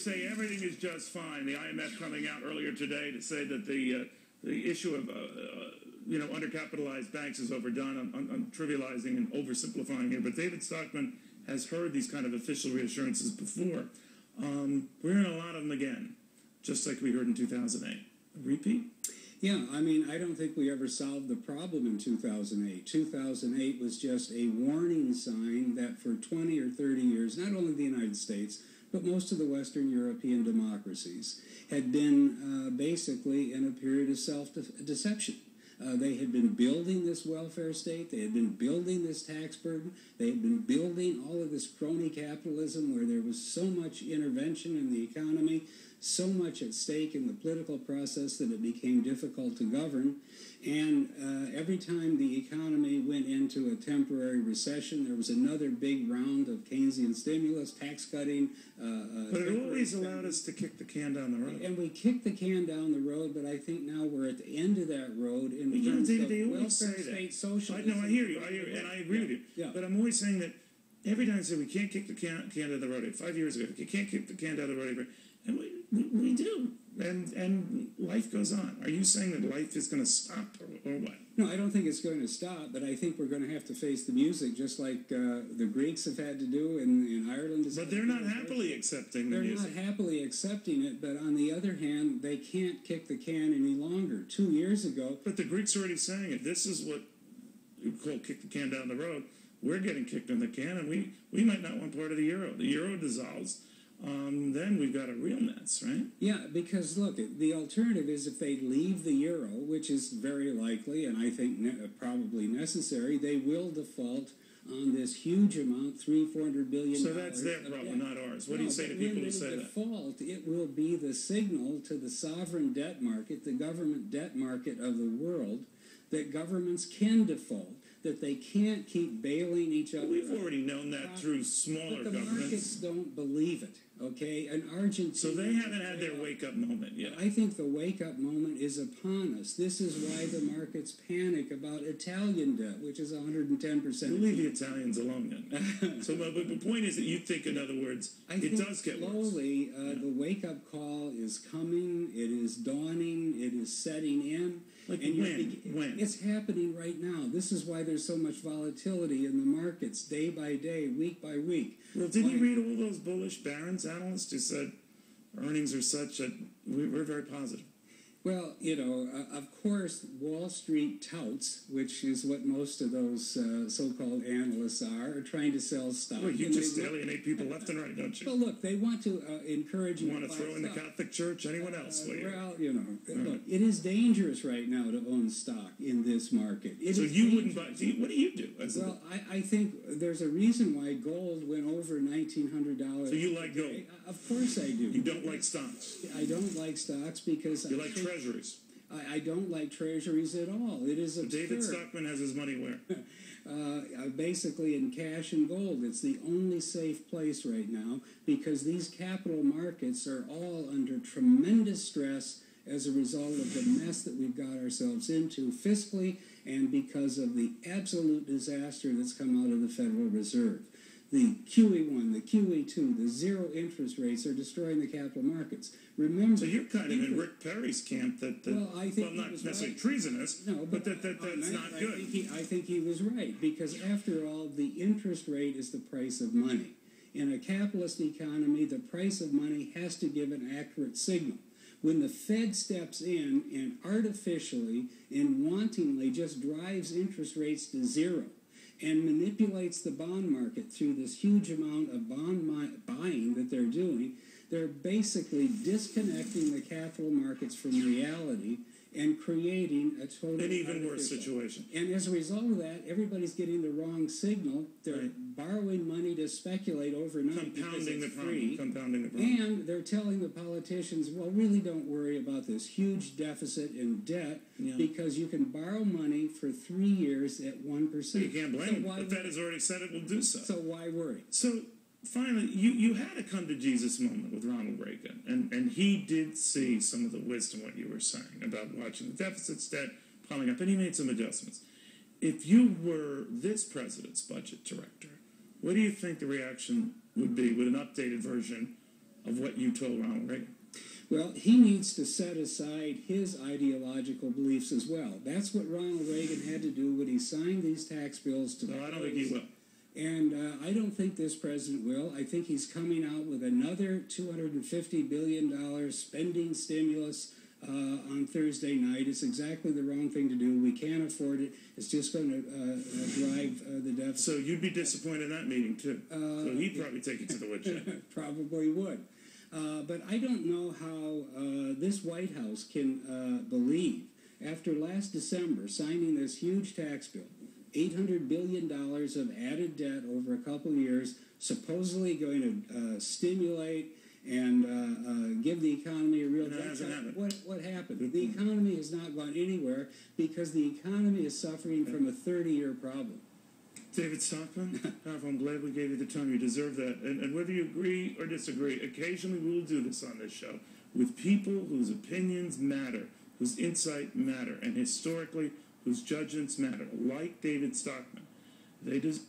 say everything is just fine. The IMF coming out earlier today to say that the issue of undercapitalized banks is overdone. I'm trivializing and oversimplifying here, but David Stockman has heard these kind of official reassurances before. We're in a lot of them again, just like we heard in 2008. A repeat? Yeah, I mean, I don't think we ever solved the problem in 2008. 2008 was just a warning sign that for 20 or 30 years, not only the United States, but most of the Western European democracies had been basically in a period of self-deception. They had been building this welfare state. They had been building this tax burden. They had been building all of this crony capitalism where there was so much intervention in the economy, so much at stake in the political process that it became difficult to govern. And every time the economy went into a temporary recession, there was another big round of Keynesian stimulus, tax cutting. But it always allowed us to kick the can down the road. And we kicked the can down the road, but I think now we're at the end of that road in terms of welfare state socialism. I hear you, and I agree with you. Yeah. But I'm always saying that every time I say we can't kick the can down the road, 5 years ago, you can't kick the can down the road, and we do. And life goes on. Are you saying that life is going to stop or what? No, I don't think it's going to stop, but I think we're going to have to face the music just like the Greeks have had to do in Ireland. But they're not happily accepting the music. They're not happily accepting it, but on the other hand, they can't kick the can any longer. 2 years ago... But the Greeks are already saying it. This is what you call kick the can down the road. We're getting kicked in the can, and we might not want part of the euro. The euro dissolves. Then we've got a real mess, right? Yeah, because look, the alternative is if they leave the euro, which is very likely and I think probably necessary, they will default on this huge amount, $400 billion. So that's their problem, not ours. What do you say to people who say that? When they default, it will be the signal to the sovereign debt market, the government debt market of the world, that governments can default, that they can't keep bailing each other. We've already known that through smaller but the governments. Markets don't believe it, okay? And Argentina... So they haven't had their wake-up moment yet. I think the wake-up moment is upon us. This is why the markets panic about Italian debt, which is 110%. We'll leave the Italians alone then. So but the point is that you think, in other words, it does get worse. Slowly, the wake-up call is coming. It is dawning. It is setting in. Like when? It's happening right now. This is why there's so much volatility in the markets, day by day, week by week. Well, did you read all those bullish Barron's analysts who said earnings are such that we're very positive? Well, of course, Wall Street touts, which is what most of those so-called analysts are trying to sell stock. Well, you just alienate people left and right, don't you? Well, look, they want to encourage you. Want to throw in the Catholic Church? Anyone else? Look, it is dangerous right now to own stock in this market. So you wouldn't buy? What do you do? Well, I think there's a reason why gold went over $1,900. So you like gold? Of course I do. You don't like stocks? I don't like stocks because you like treasuries. I don't like treasuries at all. It is absurd. David Stockman has his money where? Basically in cash and gold. It's the only safe place right now because these capital markets are all under tremendous stress as a result of the mess that we've got ourselves into fiscally and because of the absolute disaster that's come out of the Federal Reserve. The QE1, the QE2, the zero interest rates are destroying the capital markets. Remember, so you're kind of in Rick Perry's camp that I think not necessarily treasonous, but that's not good. I think he was right because after all, the interest rate is the price of money. In a capitalist economy, the price of money has to give an accurate signal. When the Fed steps in and artificially and wantonly just drives interest rates to zero, and manipulates the bond market through this huge amount of bond buying that they're doing, they're basically disconnecting the capital markets from reality and creating a totally an even worse situation. And as a result of that, everybody's getting the wrong signal. They're borrowing money to speculate overnight compounding the free. Compounding the problem. And they're telling the politicians, well, really don't worry about this huge deficit in debt because you can borrow money for 3 years at 1%. You can't blame them. The Fed has already said it will do so. So why worry? So finally, you had a come-to-Jesus moment with Ronald Reagan, and he did see some of the wisdom, what you were saying, about watching the deficits, debt piling up, and he made some adjustments. If you were this president's budget director, what do you think the reaction would be with an updated version of what you told Ronald Reagan. Well, he needs to set aside his ideological beliefs as well. That's what Ronald Reagan had to do when he signed these tax bills to No, I don't think he will. And I don't think this president will. I think he's coming out with another $250 billion spending stimulus on Thursday night. It's exactly the wrong thing to do. We can't afford it. It's just going to drive the deficit. So you'd be disappointed in that meeting, too. So he'd probably take it to the woodshed. Probably would. But I don't know how this White House can believe, after last December signing this huge tax bill, $800 billion of added debt over a couple of years, supposedly going to stimulate and give the economy a real happened. What happened? The economy has not gone anywhere because the economy is suffering from a 30-year problem. David Stockman, I'm glad we gave you the time. You deserve that. And whether you agree or disagree, occasionally we'll do this on this show with people whose opinions matter, whose insight matter, and historically, whose judgments matter, like David Stockman. They deserve